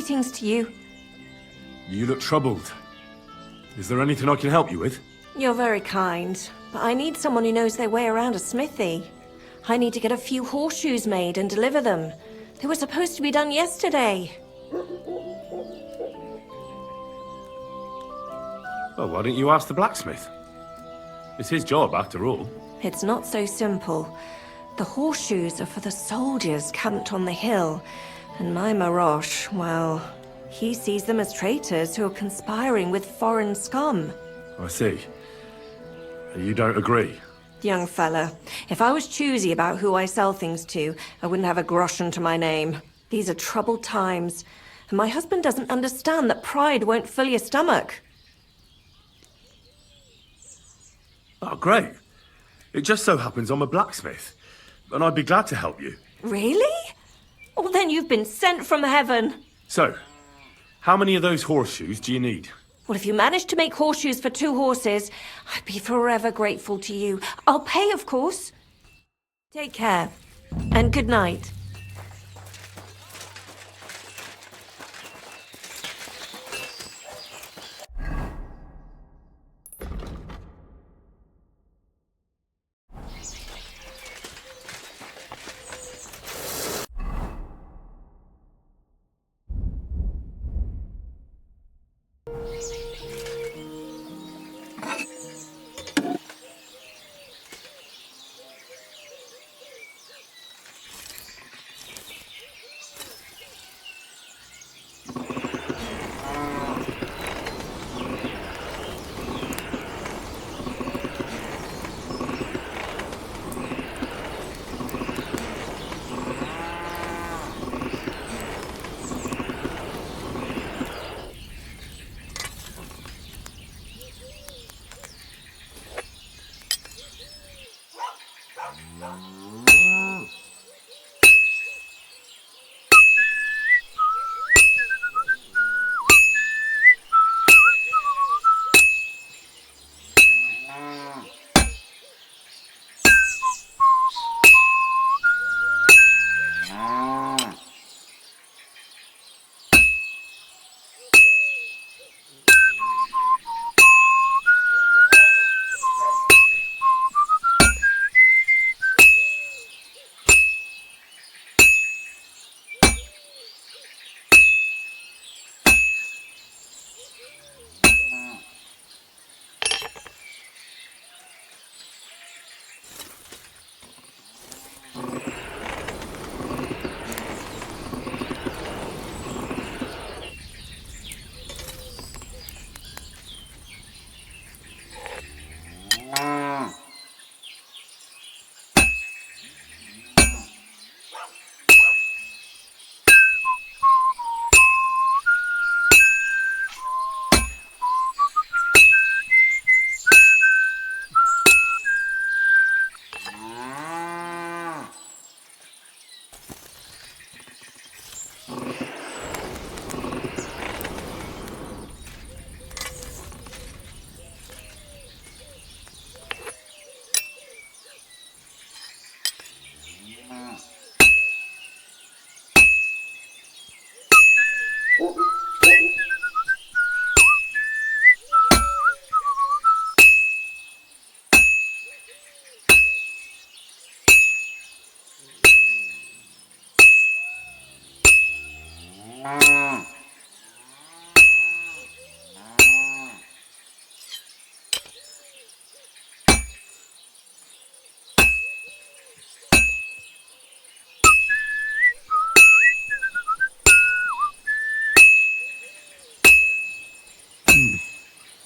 Greetings to you. You look troubled. Is there anything I can help you with? You're very kind, but I need someone who knows their way around a smithy. I need to get a few horseshoes made and deliver them. They were supposed to be done yesterday. Well, why don't you ask the blacksmith? It's his job, after all. It's not so simple. The horseshoes are for the soldiers camped on the hill, and my Marosh, well, he sees them as traitors who are conspiring with foreign scum. I see. You don't agree? Young fella, if I was choosy about who I sell things to, I wouldn't have a groschen to my name. These are troubled times, and my husband doesn't understand that pride won't fill your stomach. Oh, great. It just so happens I'm a blacksmith, and I'd be glad to help you. Really? Well, then you've been sent from heaven. So, how many of those horseshoes do you need? Well, if you manage to make horseshoes for 2 horses, I'd be forever grateful to you. I'll pay, of course. Take care, and good night.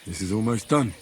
This is almost done.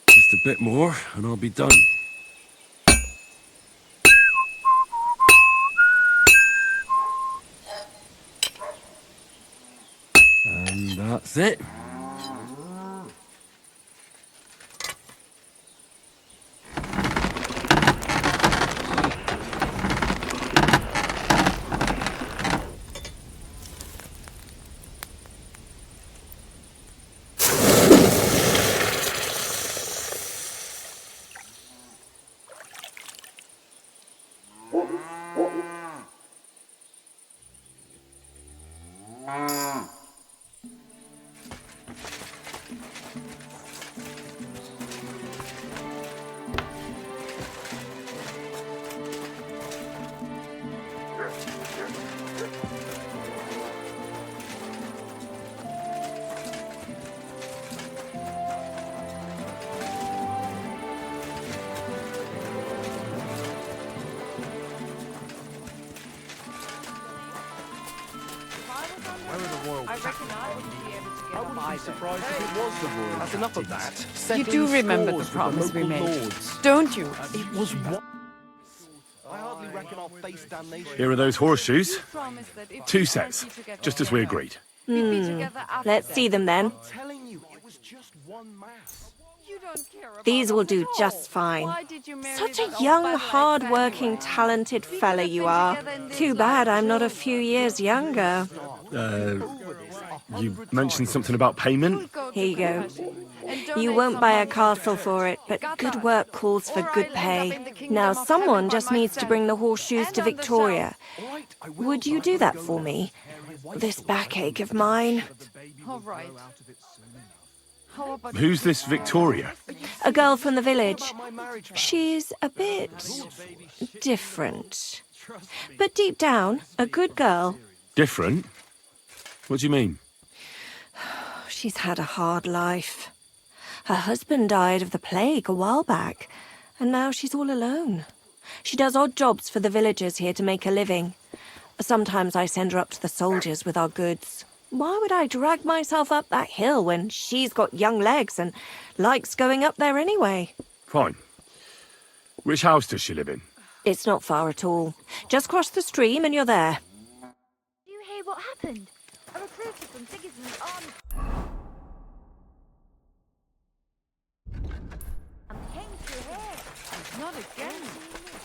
Just a bit more, and I'll be done. And that's it. That's enough of that. You do remember the promise we made, don't you? It was what? I hardly reckon I'll face damnation. Here are those horseshoes. Promise that if 2 we sets, can't be together just as we together, agreed. we'd be together after Let's that. see them then. I'm telling you, it was just one mass. You don't care about These will us do at all. just fine. Why did you marry Such that a old young, bad-leg hard-working, anyway? talented We fella could have you been are. together in this Too life. bad I'm not a few years younger. You mentioned something about payment? We'll go to Here you go. confession and You donate won't some buy a money to castle church. for it, but Got good that? work calls for Or good I'll end up pay. in the kingdom Now of someone heaven by just needs to myself. bring the horseshoes And to on the Victoria. All right, I will. Would you do that for me? This backache of mine. All right. How about Who's this Victoria? A girl from the village. My marriage vows. She's a bit different. But deep down, a good girl. Different? What do you mean? She's had a hard life. Her husband died of the plague a while back, and now she's all alone. She does odd jobs for the villagers here to make a living. Sometimes I send her up to the soldiers with our goods. Why would I drag myself up that hill when she's got young legs and likes going up there anyway? Fine. Which house does she live in? It's not far at all. Just cross the stream and you're there. Do you hear what happened? A recruiter from Sigismund's army came through here. not again?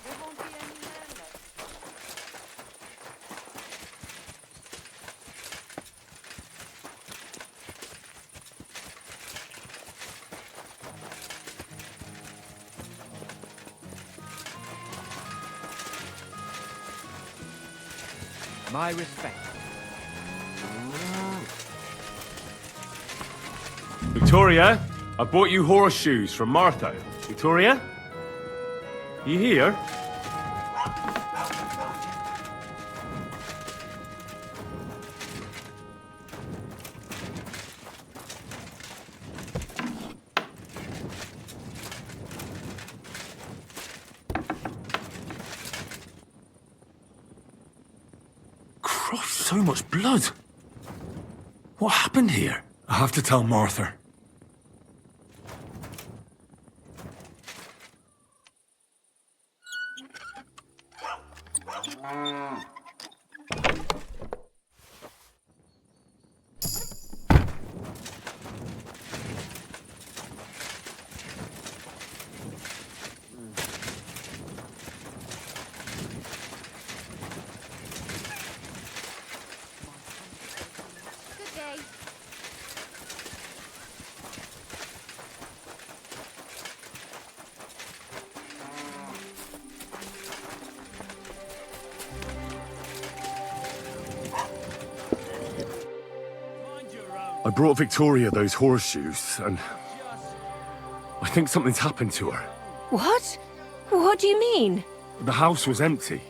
There won't be any man left. My respect. Victoria, I bought you horseshoes from Martha. Victoria? You here? Christ, so much blood. What happened here? I have to tell Martha. Good day. I brought Victoria those horseshoes, and I think something's happened to her. What? What do you mean? The house was empty,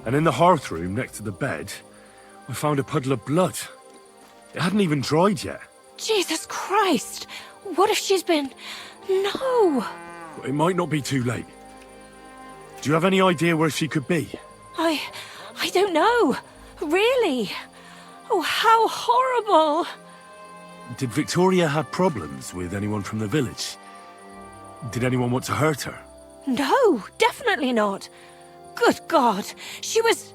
and in the hearth room next to the bed, I found a puddle of blood. It hadn't even dried yet. Jesus Christ! What if she's been... No! It might not be too late. Do you have any idea where she could be? I don't know. Really? Oh, how horrible! Did Victoria have problems with anyone from the village? Did anyone want to hurt her? No, definitely not. Good God, she was...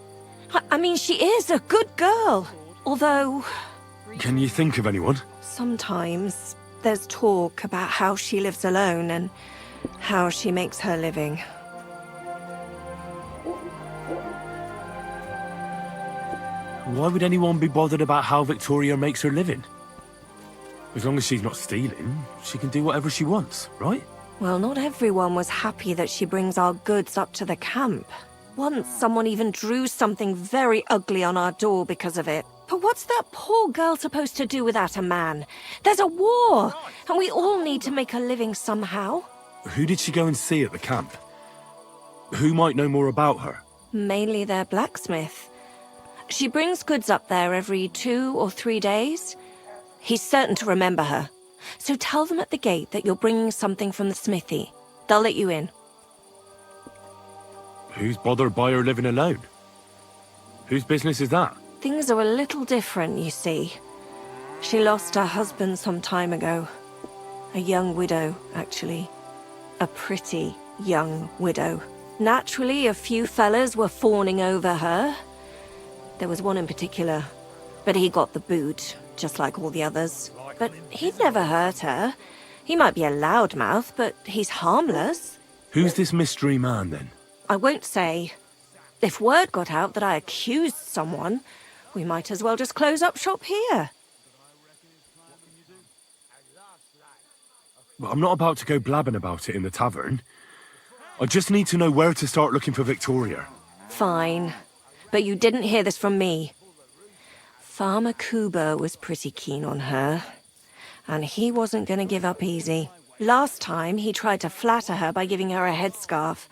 I mean, she is a good girl. Although, Can you think of anyone? sometimes there's talk about how she lives alone and how she makes her living. Why would anyone be bothered about how Victoria makes her living? As long as she's not stealing, she can do whatever she wants, right? Well, not everyone was happy that she brings our goods up to the camp. Once someone even drew something very ugly on our door because of it. But what's that poor girl supposed to do without a man? There's a war, and we all need to make a living somehow. Who did she go and see at the camp? Who might know more about her? Mainly their blacksmith. She brings goods up there every 2 or 3 days. He's certain to remember her. So tell them at the gate that you're bringing something from the smithy. They'll let you in. Who's bothered by her living alone? Whose business is that? Things are a little different, you see. She lost her husband some time ago. A young widow, actually. A pretty young widow. Naturally, a few fellas were fawning over her. There was one in particular, but he got the boot, just like all the others. But he'd never hurt her. He might be a loudmouth, but he's harmless. Who's this mystery man, then? I won't say. If word got out that I accused someone, we might as well just close up shop here. Well, I'm not about to go blabbing about it in the tavern. I just need to know where to start looking for Victoria. Fine. But you didn't hear this from me. Farmer Kuba was pretty keen on her. And he wasn't going to give up easy. Last time, he tried to flatter her by giving her a headscarf.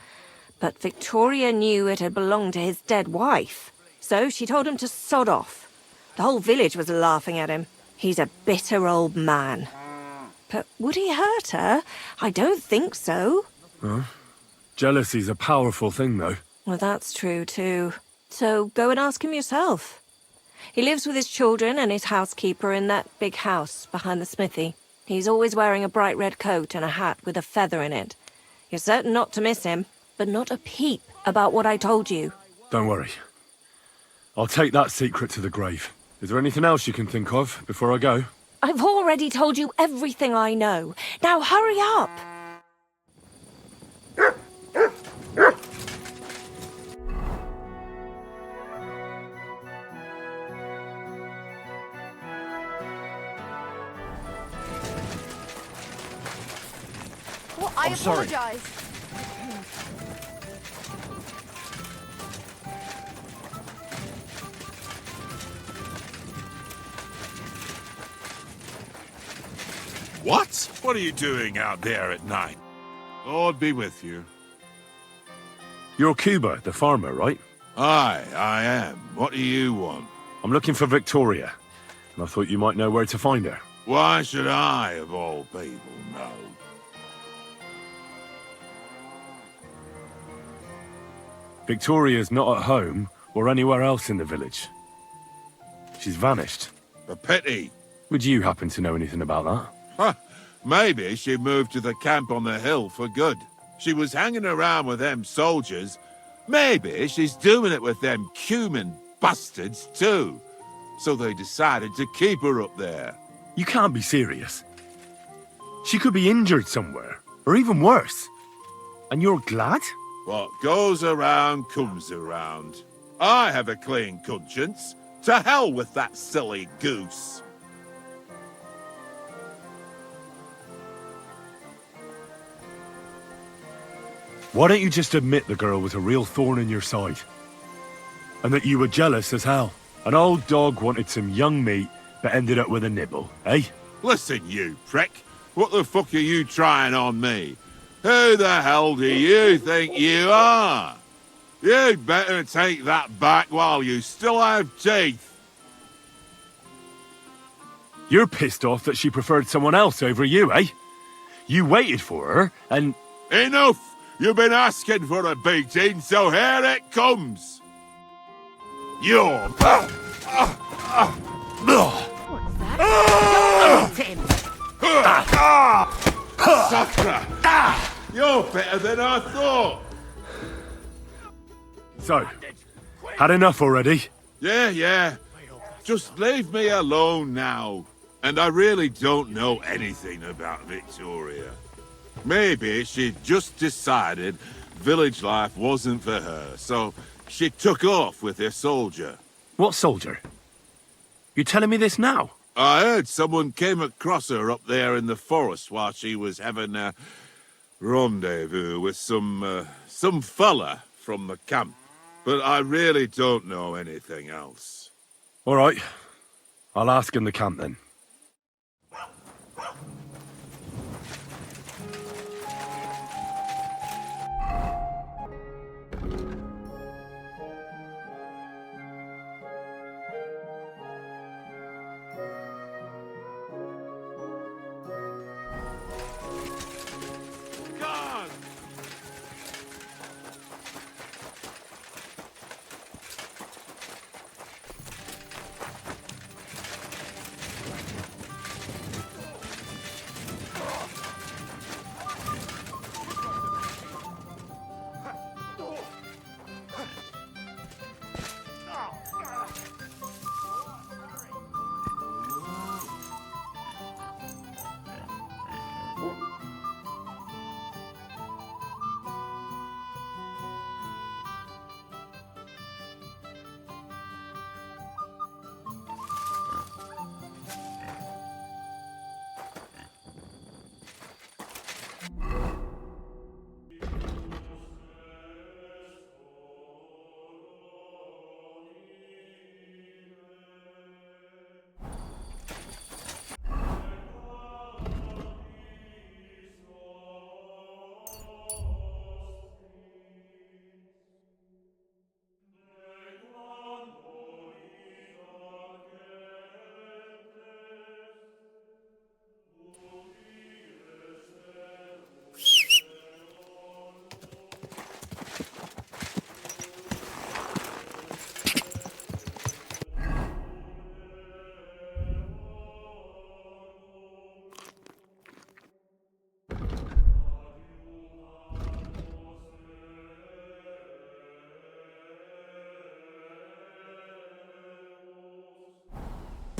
But Victoria knew it had belonged to his dead wife. So she told him to sod off. The whole village was laughing at him. He's a bitter old man. But would he hurt her? I don't think so. Jealousy's a powerful thing, though. Well, that's true, too. So go and ask him yourself. He lives with his children and his housekeeper in that big house behind the smithy. He's always wearing a bright red coat and a hat with a feather in it. You're certain not to miss him, but not a peep about what I told you. Don't worry. I'll take that secret to the grave. Is there anything else you can think of before I go? I've already told you everything I know. Now hurry up! Well, I I'm sorry. apologize. What? What are you doing out there at night? Lord be with you. You're Cuba, the farmer, right? Aye, I am. What do you want? I'm looking for Victoria, and I thought you might know where to find her. Why should I, of all people, know? Victoria's not at home or anywhere else in the village. She's vanished. A pity. Would you happen to know anything about that? Huh. Maybe she moved to the camp on the hill for good. She was hanging around with them soldiers. Maybe she's doing it with them cumin bastards too. So they decided to keep her up there. You can't be serious. She could be injured somewhere, or even worse. And you're glad? What goes around comes around. I have a clean conscience. To hell with that silly goose. Why don't you just admit the girl was a real thorn in your side? And that you were jealous as hell. An old dog wanted some young meat, but ended up with a nibble, eh? Listen, you prick. What the fuck are you trying on me? Who the hell do you think you are? You'd better take that back while you still have teeth. You're pissed off that she preferred someone else over you, eh? You waited for her, and... Enough! You've been asking for a beating, so here it comes! You're... What's that? Don't him! Sucker! You're better than I thought! So, had enough already? Yeah. Just leave me alone now. And I really don't know anything about Victoria. Maybe she just decided village life wasn't for her, so she took off with her soldier. What soldier? You're telling me this now? I heard someone came across her up there in the forest while she was having a rendezvous with some fella from the camp. But I really don't know anything else. All right. I'll ask in the camp then. God!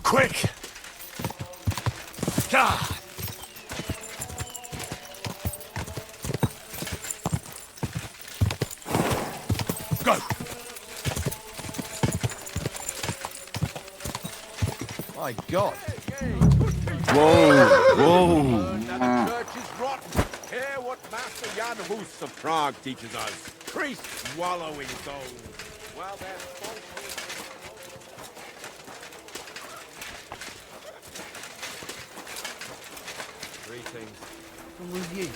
Quick! Ah! Go! My God. Whoa! That the church is rotten. Hear what Master Jan Hus of Prague teaches us. Priests wallow in souls. Well, then, things. I'm with you.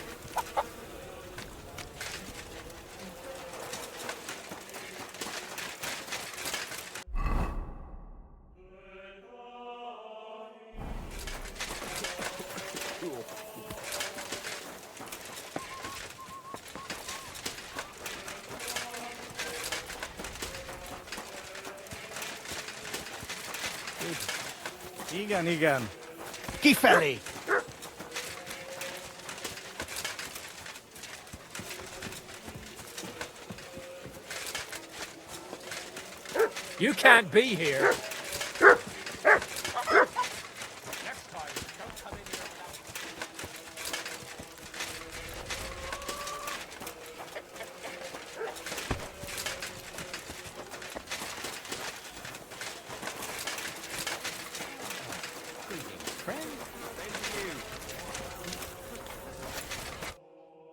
Igen. Kifelé! You can't be here.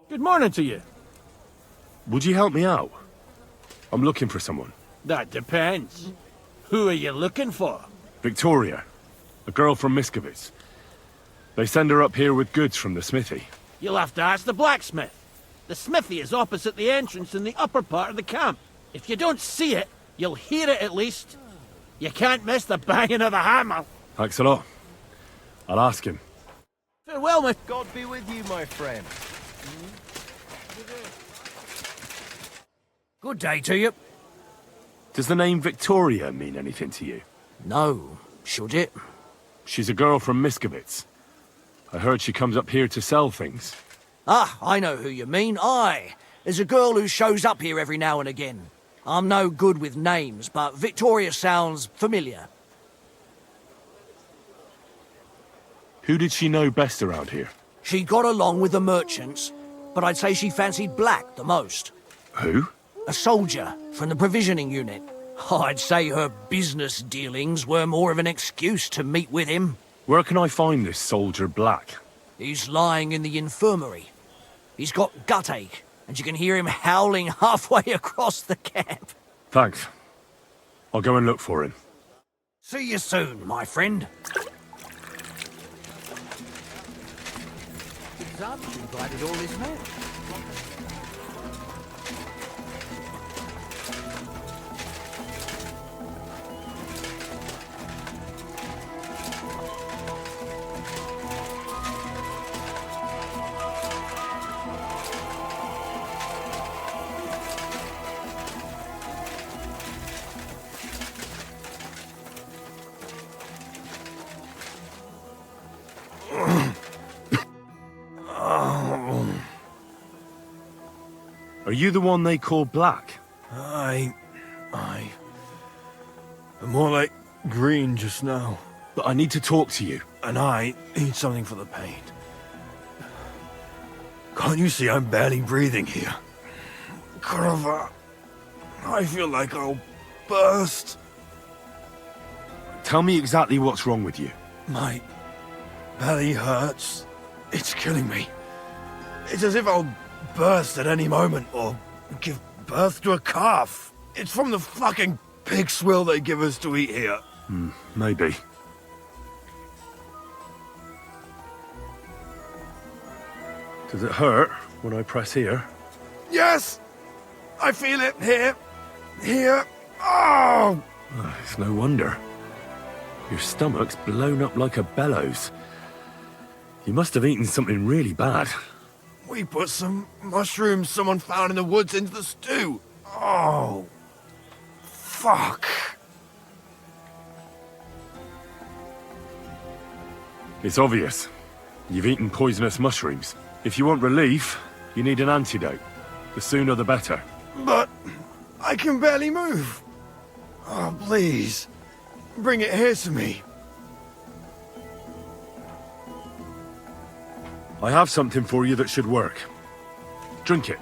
Good morning to you. Would you help me out? I'm looking for someone. That depends. Who are you looking for? Victoria, a girl from Miskovitz. They send her up here with goods from the smithy. You'll have to ask the blacksmith. The smithy is opposite the entrance in the upper part of the camp. If you don't see it, you'll hear it at least. You can't miss the banging of the hammer. Thanks a lot. I'll ask him. Farewell, my... God be with you, my friend. Good day to you. Does the name Victoria mean anything to you? No. Should it? She's a girl from Miskovitz. I heard she comes up here to sell things. Ah, I know who you mean. Aye. There's a girl who shows up here every now and again. I'm no good with names, but Victoria sounds familiar. Who did she know best around here? She got along with the merchants, but I'd say she fancied Black the most. Who? A soldier from the provisioning unit. I'd say her business dealings were more of an excuse to meet with him. Where can I find this soldier Black? He's lying in the infirmary. He's got gut ache, and you can hear him howling halfway across the camp. Thanks. I'll go and look for him. See you soon, my friend. You invited all these men. Are you the one they call Black? Aye. I'm more like green just now. But I need to talk to you. And I need something for the pain. Can't you see I'm barely breathing here? Carver, I feel like I'll burst. Tell me exactly what's wrong with you. My belly hurts. It's killing me. It's as if I'll burst at any moment or give birth to a calf. It's from the fucking pig swill they give us to eat here. Maybe. Does it hurt when I press here? Yes! I feel it here. Here. Oh! It's no wonder. Your stomach's blown up like a bellows. You must have eaten something really bad. We put some mushrooms someone found in the woods into the stew. Oh. Fuck. It's obvious. You've eaten poisonous mushrooms. If you want relief, you need an antidote. The sooner the better. But I can barely move. Oh, please. Bring it here to me. I have something for you that should work. Drink it.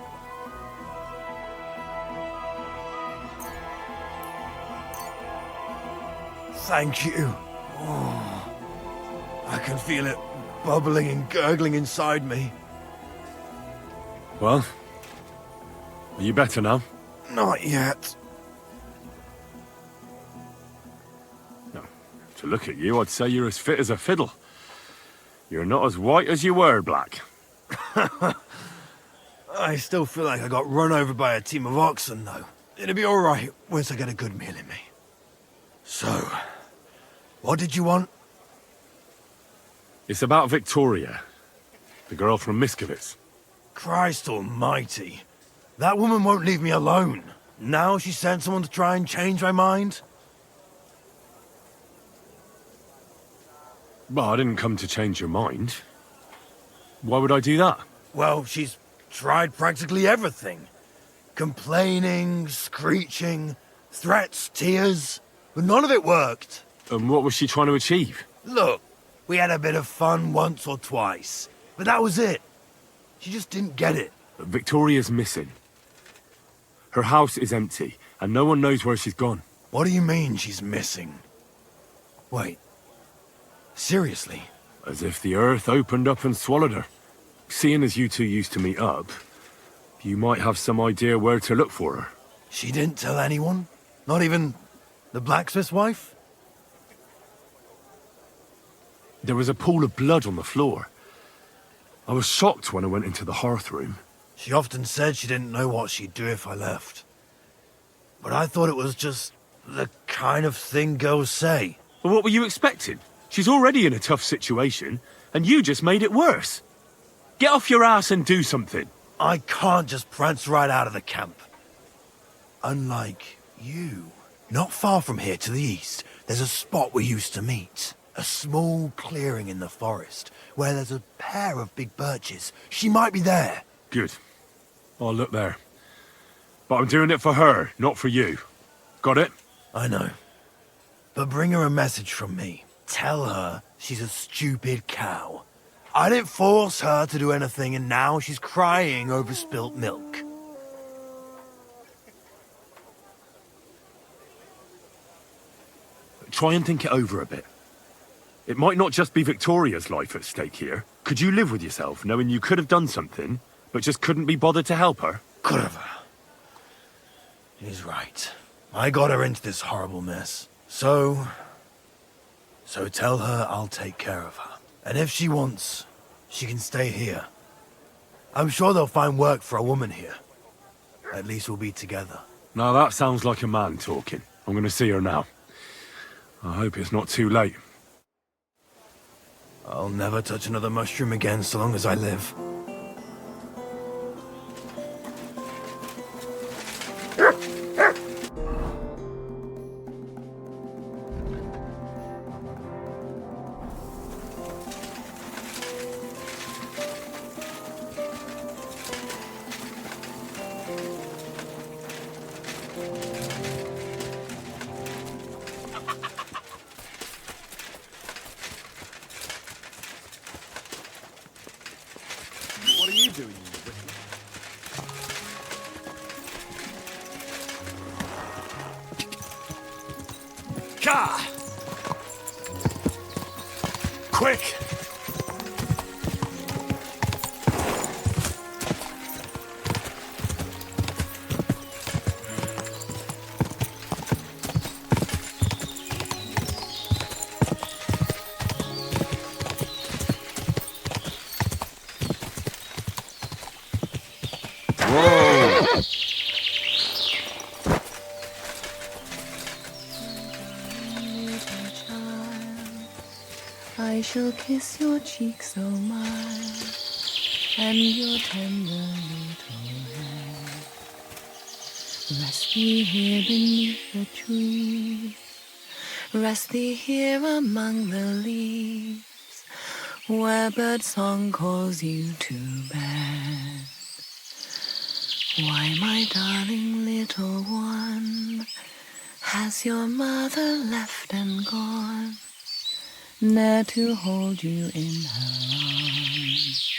Thank you. Oh, I can feel it bubbling and gurgling inside me. Well, are you better now? Not yet. No. To look at you, I'd say you're as fit as a fiddle. You're not as white as you were, Black. I still feel like I got run over by a team of oxen, though. It'll be alright once I get a good meal in me. So, what did you want? It's about Victoria, the girl from Miskovitz. Christ almighty. That woman won't leave me alone. Now she sent someone to try and change my mind? Well, I didn't come to change your mind. Why would I do that? Well, she's tried practically everything. Complaining, screeching, threats, tears. But none of it worked. And what was she trying to achieve? Look, we had a bit of fun once or twice. But that was it. She just didn't get it. Victoria's missing. Her house is empty, and no one knows where she's gone. What do you mean she's missing? Wait. Seriously? As if the earth opened up and swallowed her. Seeing as you two used to meet up, you might have some idea where to look for her. She didn't tell anyone? Not even the blacksmith's wife? There was a pool of blood on the floor. I was shocked when I went into the hearth room. She often said she didn't know what she'd do if I left. But I thought it was just the kind of thing girls say. But what were you expecting? She's already in a tough situation, and you just made it worse. Get off your ass and do something. I can't just prance right out of the camp. Unlike you. Not far from here to the east, there's a spot we used to meet. A small clearing in the forest, where there's a pair of big birches. She might be there. Good. I'll look there. But I'm doing it for her, not for you. Got it? I know. But bring her a message from me. Tell her she's a stupid cow. I didn't force her to do anything, and now she's crying over spilt milk. Try and think it over a bit. It might not just be Victoria's life at stake here. Could you live with yourself, knowing you could have done something, but just couldn't be bothered to help her? Could have. He's right. I got her into this horrible mess. So tell her I'll take care of her. And if she wants, she can stay here. I'm sure they'll find work for a woman here. At least we'll be together. Now that sounds like a man talking. I'm gonna see her now. I hope it's not too late. I'll never touch another mushroom again so long as I live. What are you doing, you Britain? Gah! Quick! I shall kiss your cheek so mild, and your tender little head. Rest thee here beneath the trees, rest thee here among the leaves, where bird song calls you to bed. Why, my darling little one, has your mother left and gone, ne'er to hold you in her arms?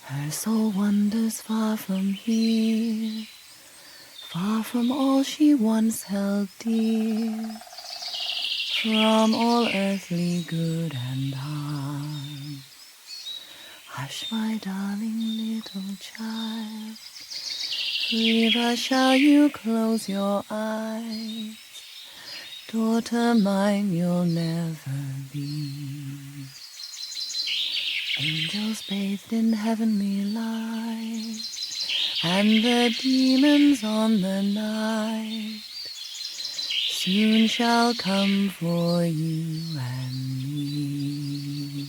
Her soul wanders far from here, far from all she once held dear, from all earthly good and harm. Hush, my darling little child, never shall you close your eyes. Daughter mine, you'll never be. Angels bathed in heavenly light, and the demons on the night soon shall come for you and me.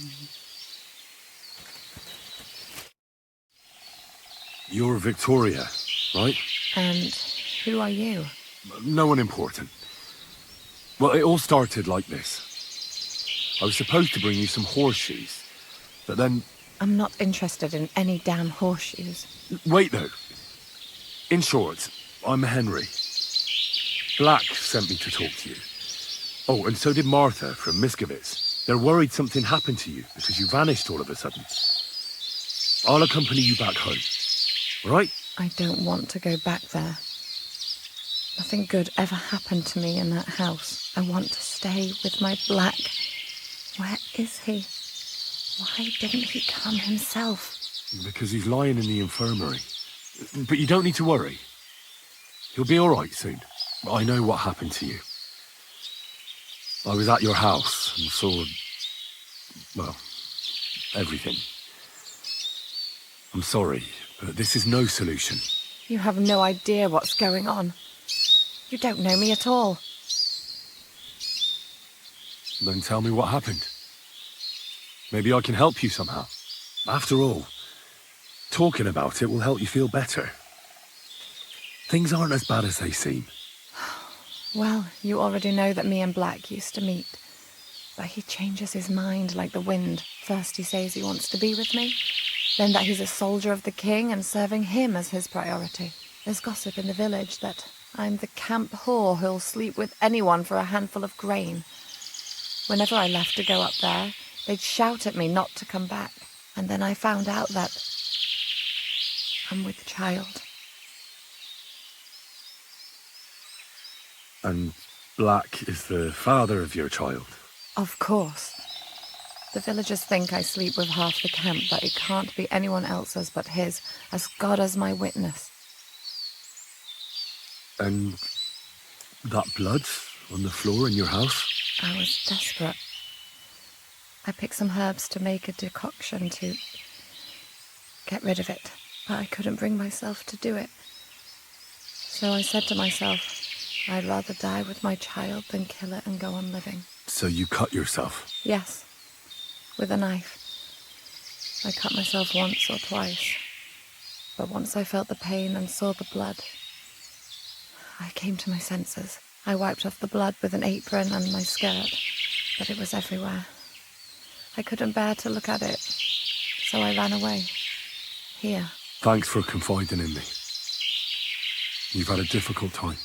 You're Victoria, right? And who are you? No one important. Well, it all started like this. I was supposed to bring you some horseshoes, but then... I'm not interested in any damn horseshoes. Wait, though. In short, I'm Henry. Black sent me to talk to you. Oh, and so did Martha from Miskovitz. They're worried something happened to you because you vanished all of a sudden. I'll accompany you back home. All right? I don't want to go back there. Nothing good ever happened to me in that house. I want to stay with my Black. Where is he? Why didn't he come himself? Because he's lying in the infirmary. But you don't need to worry. He'll be all right soon. I know what happened to you. I was at your house and saw... well, everything. I'm sorry, but this is no solution. You have no idea what's going on. You don't know me at all. Then tell me what happened. Maybe I can help you somehow. After all, talking about it will help you feel better. Things aren't as bad as they seem. Well, you already know that me and Black used to meet. But he changes his mind like the wind. First he says he wants to be with me, then that he's a soldier of the king and serving him as his priority. There's gossip in the village that I'm the camp whore who'll sleep with anyone for a handful of grain. Whenever I left to go up there, they'd shout at me not to come back. And then I found out that I'm with child. And Black is the father of your child? Of course. The villagers think I sleep with half the camp, but it can't be anyone else's but his, as God as my witness. And that blood on the floor in your house? I was desperate. I picked some herbs to make a decoction to get rid of it, but I couldn't bring myself to do it. So I said to myself, I'd rather die with my child than kill it and go on living. So you cut yourself? Yes, with a knife. I cut myself once or twice, but once I felt the pain and saw the blood, I came to my senses. I wiped off the blood with an apron and my skirt, but it was everywhere. I couldn't bear to look at it, so I ran away. Here. Thanks for confiding in me. You've had a difficult time.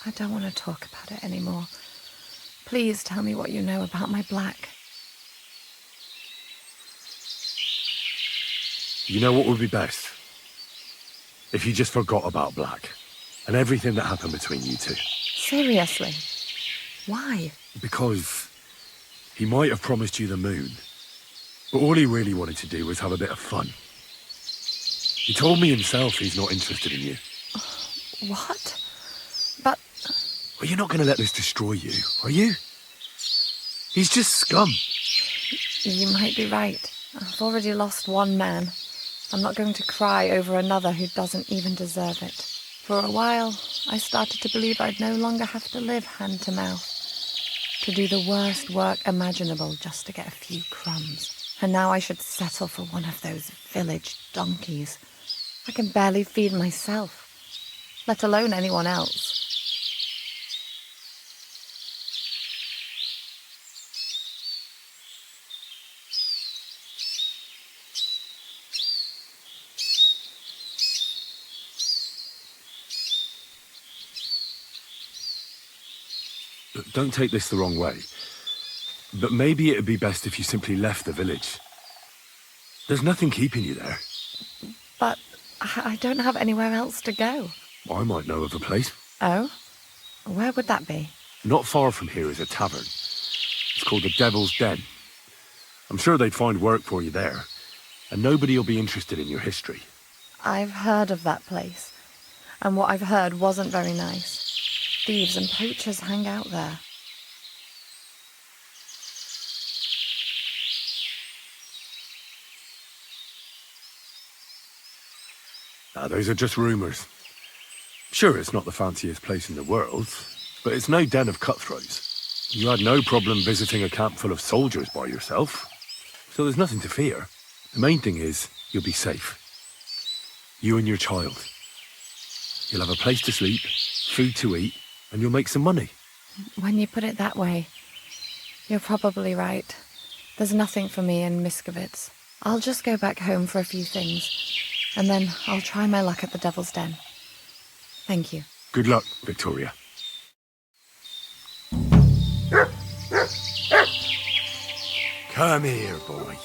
I don't want to talk about it anymore. Please tell me what you know about my Black. You know what would be best? If you just forgot about Black and everything that happened between you two. Seriously? Why? Because he might have promised you the moon, but all he really wanted to do was have a bit of fun. He told me himself he's not interested in you. What? But... Well, you're not going to let this destroy you, are you? He's just scum. You might be right. I've already lost one man. I'm not going to cry over another who doesn't even deserve it. For a while, I started to believe I'd no longer have to live hand to mouth, to do the worst work imaginable just to get a few crumbs. And now I should settle for one of those village donkeys. I can barely feed myself, let alone anyone else. Don't take this the wrong way, but maybe it'd be best if you simply left the village. There's nothing keeping you there. But I don't have anywhere else to go. I might know of a place. Oh? Where would that be? Not far from here is a tavern. It's called the Devil's Den. I'm sure they'd find work for you there, and nobody will be interested in your history. I've heard of that place, and what I've heard wasn't very nice. Thieves and poachers hang out there. Those are just rumours. Sure, it's not the fanciest place in the world, but it's no den of cutthroats. You had no problem visiting a camp full of soldiers by yourself, so there's nothing to fear. The main thing is, you'll be safe. You and your child. You'll have a place to sleep, food to eat, and you'll make some money. When you put it that way, you're probably right. There's nothing for me in Miskovitz. I'll just go back home for a few things, and then I'll try my luck at the Devil's Den. Thank you. Good luck, Victoria. Come here, boy.